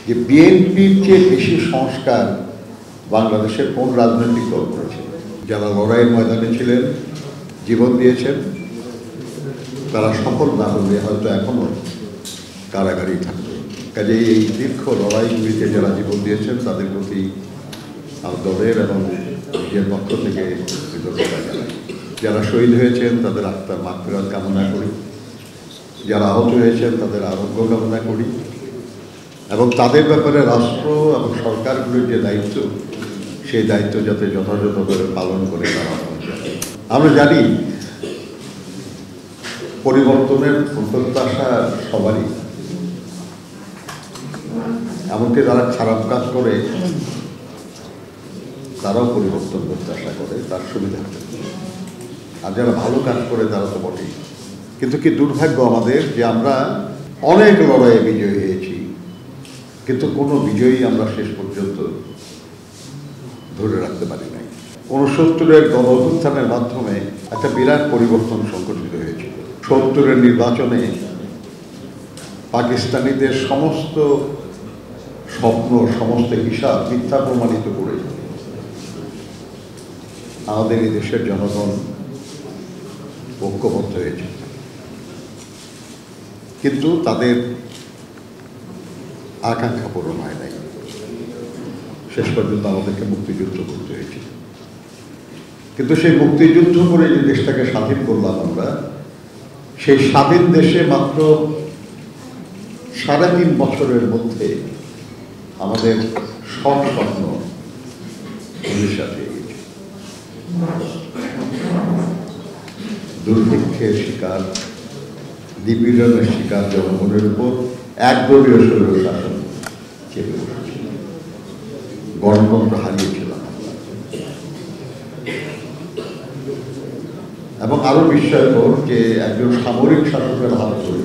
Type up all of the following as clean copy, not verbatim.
যে বিএনপির চেয়ে বেশি সংস্কার বাংলাদেশের কোন রাজনৈতিক দল করেছে? যারা লড়াইয়ের ময়দানে ছিলেন, জীবন দিয়েছেন, তারা সফল না হলে হয়তো এখনো কারাগারেই থাকবে। কাজেই এই দীর্ঘ লড়াইগুলিতে যারা জীবন দিয়েছেন তাদের প্রতি আমার দলের এবং নিজের পক্ষ থেকে কৃতজ্ঞতা জানাই। যারা শহীদ হয়েছেন তাদের আত্মার মাগফিরাত কামনা করি, যারা আহত হয়েছেন তাদের আরোগ্য কামনা করি, এবং তাদের ব্যাপারে রাষ্ট্র এবং সরকারগুলির যে দায়িত্ব, সেই দায়িত্ব যাতে যথাযথভাবে পালন করে তারা আমরা জানি পরিবর্তনের প্রত্যাশা সবারই, এমনকি যারা খারাপ কাজ করে তারাও পরিবর্তন করতে আশা করে তার সুবিধা, আর যারা ভালো কাজ করে তারা তো বটেই। কিন্তু কি দুর্ভাগ্য আমাদের যে আমরা অনেক লড়াইয়ে বিজয়ী হয়েছি, কিন্তু কোনো বিজয়ী আমরা শেষ পর্যন্ত ধরে রাখতে পারি নাই। 69-এর গণ-অভ্যুত্থানের মাধ্যমে একটা বিরাট পরিবর্তন সংঘটিত হয়েছিল। 70-এর নির্বাচনে পাকিস্তানিদের সমস্ত স্বপ্ন, সমস্ত হিসাব মিথ্যা প্রমাণিত করে আমাদের এই দেশের জনগণ ঐক্যবদ্ধ হয়েছে, কিন্তু তাদের আকাঙ্ক্ষা পূরণ হয় নাই। শেষ পর্যন্ত আমাদেরকে মুক্তিযুদ্ধ করতে হয়েছে, কিন্তু সেই মুক্তিযুদ্ধ করে যে দেশটাকে স্বাধীন করলাম আমরা, সেই স্বাধীন দেশে মাত্র 3.5 বছরের মধ্যে আমাদের সব স্বপ্ন ধূলিসাৎ হয়ে গেছে। দুর্ভিক্ষের শিকার, নিপীড়নের শিকার জনগণের উপর একদলীয় স্বৈর শাসন চেপে বসেছিল, গণতন্ত্র হারিয়েছিলাম। এবং আরো বিস্ময়কর যে একজন সামরিক শাসকের হাত ধরে,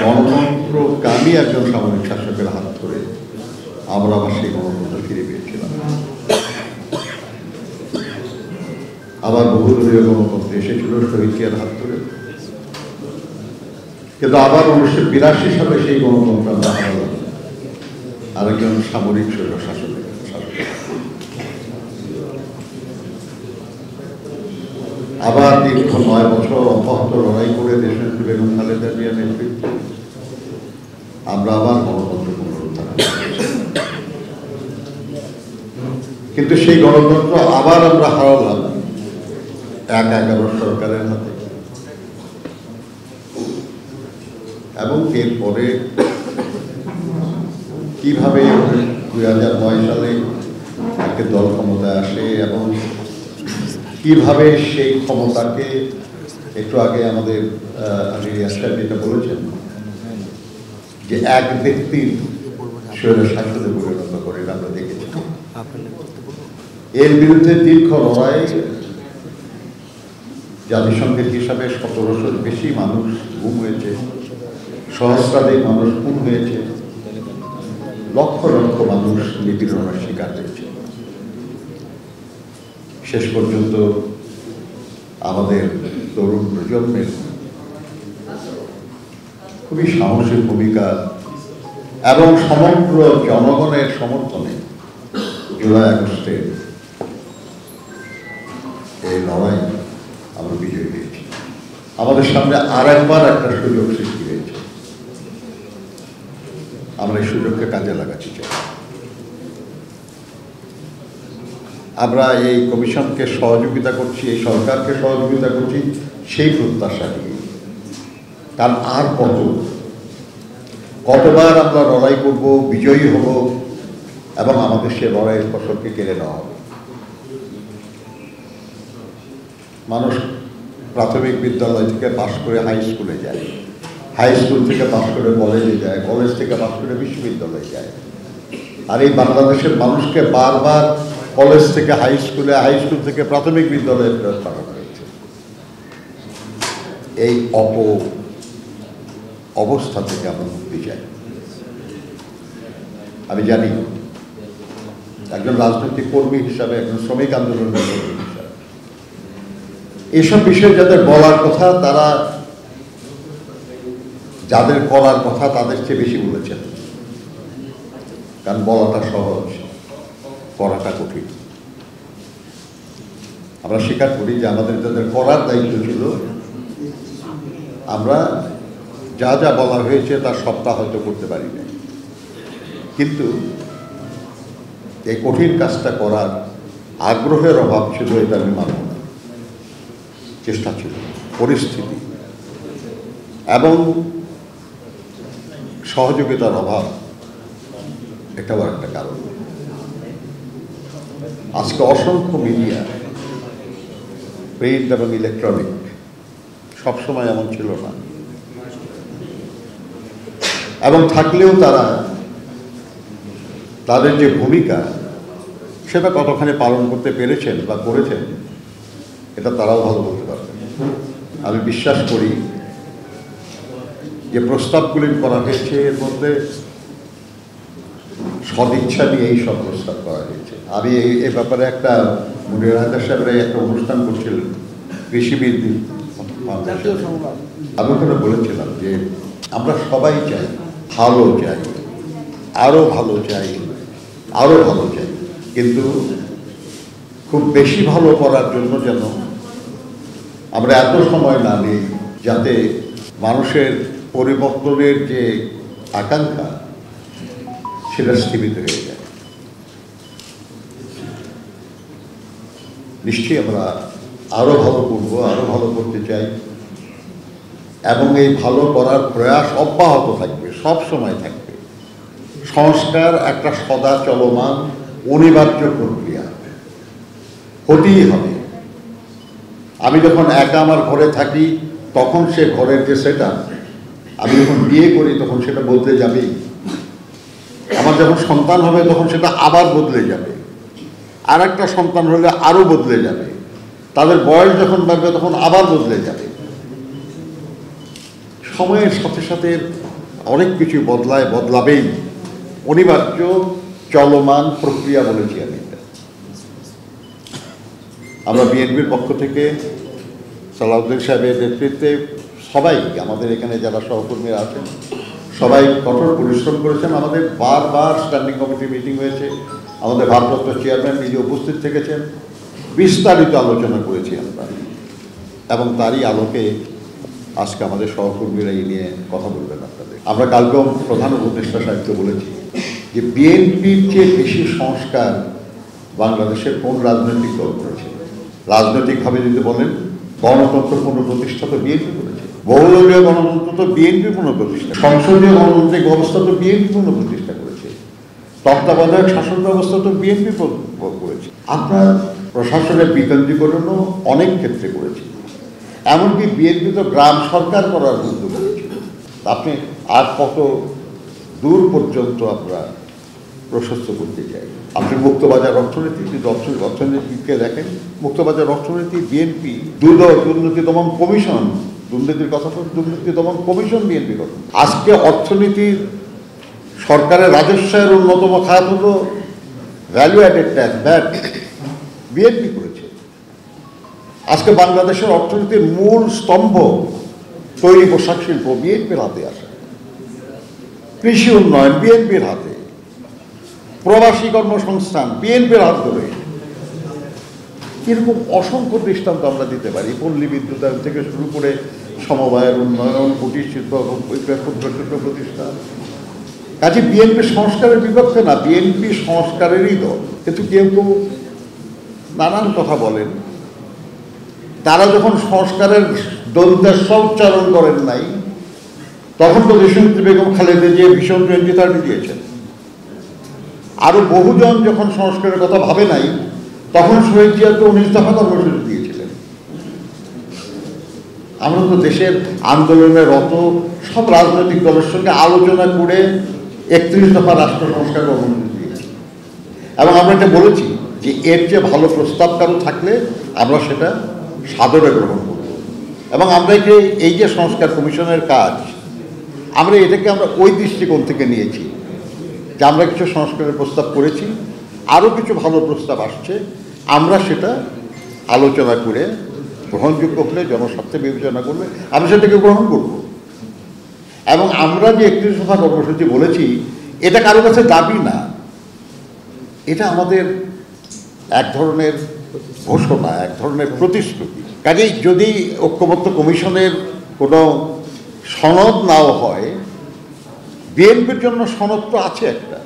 গণতন্ত্রকামী একজন সামরিক শাসকের হাত ধরে আমরা আবার সেই গণতন্ত্র ফিরে পেয়েছিলাম। আবার বহুদলীয় গণতন্ত্র এসেছিল শহীদ জিয়ার হাত ধরে, কিন্তু আবার 1982 সালে সেই গণতন্ত্র আমরা হারালাম আরেকজন সামরিক স্বৈর শাসকের। আবার দীর্ঘ 9 বছর অব্যাহত লড়াই করে দেশনেত্রী বেগম খালেদা জিয়ার নেতৃত্বে আমরা আবার গণতন্ত্র পুনরুদ্ধার, কিন্তু সেই গণতন্ত্র আবার আমরা হারালাম 11 সরকারের হাতে। এবং এরপরে কিভাবে 2009 সালে একটা দল ক্ষমতায় আসে এবং কিভাবে সেই ক্ষমতাকে, একটু আগে আমাদের যেটা বলেছেন যে এক ব্যক্তির স্বৈর শাসনে পরিণত করে আমরা দেখেছি। এর বিরুদ্ধে দীর্ঘ লড়াই, জাতিসংঘের হিসাবে 1700-এর বেশি মানুষ গুম হয়েছে, সহস্রাধিক মানুষ খুন হয়েছে, লক্ষ লক্ষ মানুষ নিপীড়নের শিকার হয়েছে। শেষ পর্যন্ত আমাদের তরুণ প্রজন্মের খুবই সাহসী ভূমিকা এবং সমগ্র জনগণের সমর্থনে জুলাই আগস্টের এই লড়াই আমরা বিজয়ী হয়েছি। আমাদের সামনে আর একবার একটা সুযোগ সৃষ্টি হয়েছে, আমরা এই সুযোগকে কাজে লাগাতে চাই। আমরা এই কমিশনকে সহযোগিতা করছি, এই সরকারকে সহযোগিতা করছি সেই প্রত্যাশা নিয়ে। কারণ আর কতবার আমরা লড়াই করব, বিজয়ী হব এবং আমাদের সে লড়াইয়ের ফসলকে কেড়ে নেওয়া হবে। মানুষ প্রাথমিক বিদ্যালয় থেকে পাশ করে হাই স্কুলে যায়, হাই স্কুল থেকে পাশ করে কলেজে যায়, কলেজ থেকে পাশ করে বিশ্ববিদ্যালয়ে যায়। আর এই বাংলাদেশের মানুষকে বারবার কলেজ থেকে হাই স্কুলে, হাই স্কুল থেকে প্রাথমিক বিদ্যালয়ে ফেরত পাঠানো হয়েছে। এই অবস্থা থেকে আমরা মুক্তি চাই। আমি জানি একজন রাজনৈতিক কর্মী হিসাবে, একজন শ্রমিক আন্দোলনের কর্মী হিসাবে এসব বিষয়ে যাদের বলার কথা, তারা যাদের করার কথা তাদের চেয়ে বেশি বলেছেন। কারণ বলাটা সহজ, করাটা কঠিন। আমরা স্বীকার করি যে আমাদের যাদের করার দায়িত্ব ছিল, আমরা যা যা বলা হয়েছে তার সবটা হয়তো করতে পারি না, কিন্তু এই কঠিন কাজটা করার আগ্রহের অভাব ছিল, এটা আমি মানব না। চেষ্টা ছিল, পরিস্থিতি এবং সহযোগিতার অভাব, এটাও একটা কারণ। আজকে অসংখ্য মিডিয়া, প্রিন্ট এবং ইলেকট্রনিক, সবসময় এমন ছিল না, এবং থাকলেও তারা তাদের যে ভূমিকা সেটা কতখানি পালন করতে পেরেছেন বা করেছেন, এটা তারাও ভালো বলতে পারবেন। আমি বিশ্বাস করি যে প্রস্তাবগুলি করা হয়েছে, এর মধ্যে সদিচ্ছা নিয়ে এই সব প্রস্তাব করা হয়েছে। আমি এই ব্যাপারে একটা মুনির হায়দার সাহেবের একটা অনুষ্ঠান করছিলেন কৃষিবিদ, আমি ওখানে বলেছিলাম যে আমরা সবাই চাই, ভালো চাই, আরো ভালো চাই, আরো ভালো চাই, কিন্তু খুব বেশি ভালো করার জন্য যেন আমরা এত সময় না নিই যাতে মানুষের পরিবর্তনের যে আকাঙ্ক্ষা সেটা স্থিমিত হয়ে যায়। নিশ্চয়ই আমরা আরো ভালো করবো, আরো ভালো করতে চাই, এবং এই ভালো করার প্রয়াস অব্যাহত থাকবে, সব সময় থাকবে। সংস্কার একটা সদা চলমান অনিবার্য প্রক্রিয়া, হতেই হবে। আমি যখন একা আমার ঘরে থাকি তখন সে ঘরের যে সেটা, আমি যখন বিয়ে করি তখন সেটা বদলে যাবেই। আমার যখন সন্তান হবে তখন সেটা আবার বদলে যাবে, আর একটা সন্তান হলে আরো বদলে যাবে, তাদের বয়স যখন বাড়বে তখন আবার বদলে যাবে। সময়ের সাথে সাথে অনেক কিছু বদলায়, বদলাবেই, অনিবার্য চলমান প্রক্রিয়া বলেছি আমি। আমরা বিএনপির পক্ষ থেকে সালাউদ্দিন সাহেবের নেতৃত্বে সবাই, আমাদের এখানে যারা সহকর্মীরা আছেন সবাই কঠোর পরিশ্রম করেছেন। আমাদের বারবার স্ট্যান্ডিং কমিটি মিটিং হয়েছে, আমাদের ভারপ্রাপ্ত চেয়ারম্যান নিজে উপস্থিত থেকেছেন, বিস্তারিত আলোচনা করেছি আমরা, এবং তারই আলোকে আজকে আমাদের সহকর্মীরা এই নিয়ে কথা বলবেন আপনাদের। আমরা কালকেও প্রধান উপদেষ্টা সাহেবকে বলেছি যে বিএনপির চেয়ে বেশি সংস্কার বাংলাদেশের কোন রাজনৈতিক দল করেছে। রাজনৈতিকভাবে যদি বলেন, গণতন্ত্র পুনঃপ্রতিষ্ঠা তো বিএনপি করেছে, বহুদলীয় গণতন্ত্র তো বিএনপি পুনঃপ্রতিষ্ঠা, সংসদীয় গণতান্ত্রিক ব্যবস্থা তো বিএনপি পুনঃপ্রতিষ্ঠা করেছে, তত্ত্বাবধায়ক শাসন ব্যবস্থা তো বিএনপি করেছে। আপনার প্রশাসনের বিকেন্দ্রীকরণও অনেক ক্ষেত্রে করেছে, এমনকি বিএনপি তো গ্রাম সরকার করার উদ্যোগ করেছিল। আপনি আর কত দূর পর্যন্ত আমরা প্রশস্ত করতে চাই। আপনি মুক্তবাজার অর্থনীতি, যদি অর্থনীতিকে দেখেন, মুক্তবাজার অর্থনীতি বিএনপি, দুর্নীতি দমন কমিশন, দুর্নীতির কথা বলতে দুর্নীতি দমন কমিশন বিএনপি গঠন। আজকে অর্থনীতির সরকারের রাজস্বের অন্যতম খাত হলো value added tax, VAT, BNP করেছে। আজকে বাংলাদেশের অর্থনীতির মূল স্তম্ভ তৈরি পোশাক শিল্প বিএনপির হাতে আসে, কৃষি উন্নয়ন বিএনপির হাতে, প্রবাসী কর্মসংস্থান বিএনপির হাত ধরে। এরকম অসংখ্য দৃষ্টান্ত আমরা দিতে পারি, পল্লী বিদ্যুতায়ন থেকে শুরু করে সমবায়ের উন্নয়ন, কুটির শিল্প, ক্ষুদ্র শিল্প প্রতিষ্ঠান। কাজে বিএনপি সংস্কারের বিপক্ষে না, বিএনপি সংস্কারেরই দল। কিন্তু কেউ কেউ নানান কথা বলেন, তারা যখন সংস্কারের দ্বন্দ্বের উচ্চারণ করেন নাই, তখন তো দেশনেত্রী বেগম খালেদা জিয়া ভীষণ 2030 দিয়েছেন। আরো বহুজন যখন সংস্কারের কথা ভাবে নাই, তখন শহীদ জিয়া তো 19 দফা কর্মসূচি দিয়েছিলেন। আমরা তো দেশের আন্দোলনের রত সব রাজনৈতিক দলের সঙ্গে আলোচনা করে 31 দফা রাষ্ট্র সংস্কার কর্মসূচি দিয়েছি, এবং আমরা এটা বলেছি যে এর চেয়ে ভালো প্রস্তাব কারো থাকলে আমরা সেটা সাদরে গ্রহণ করব। এবং আমরা এই যে সংস্কার কমিশনের কাজ, আমরা এটাকে ওই দৃষ্টিকোণ থেকে নিয়েছি যে আমরা কিছু সংস্কারের প্রস্তাব করেছি, আরও কিছু ভালো প্রস্তাব আসছে, আমরা সেটা আলোচনা করে গ্রহণযোগ্য হলে, জনস্বার্থে বিবেচনা করলে আমরা সেটাকে গ্রহণ করব। এবং আমরা যে 31 দফা কর্মসূচি বলেছি, এটা কারো কাছে দাবি না, এটা আমাদের এক ধরনের ঘোষণা, এক ধরনের প্রতিশ্রুতি। কাজেই যদি ঐক্যমত্য কমিশনের কোনো সনদ নাও হয়, বিএনপির জন্য সনদ তো আছে একটা,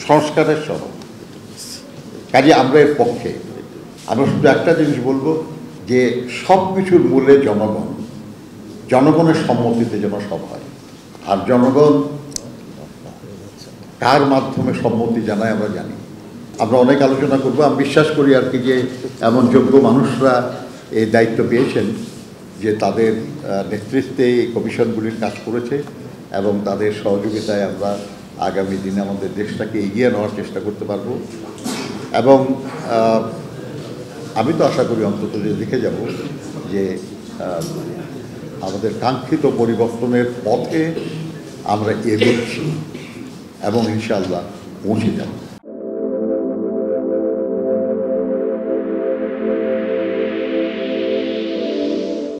সংস্কারের সনদ। কাজে আমরা এর পক্ষে। আমরা শুধু একটা জিনিস বলবো যে সব কিছুর মূলে জনগণ, জনগণের সম্মতিতে যেন সব হয়। আর জনগণ কার মাধ্যমে সম্মতি জানায় আমরা জানি। আমরা অনেক আলোচনা করবো। আমি বিশ্বাস করি আর কি যে এমন যোগ্য মানুষরা এই দায়িত্ব পেয়েছেন যে তাদের নেতৃত্বে এই কমিশনগুলির কাজ করেছে এবং তাদের সহযোগিতায় আমরা আগামী দিনে আমাদের দেশটাকে এগিয়ে নেওয়ার চেষ্টা করতে পারবো। এবং আমি তো আশা করি অন্তত যে দেখে যাব যে আমাদের কাঙ্ক্ষিত পরিবর্তনের পথে আমরা এগোচ্ছি এবং ইনশাআল্লাহ পৌঁছে যাব।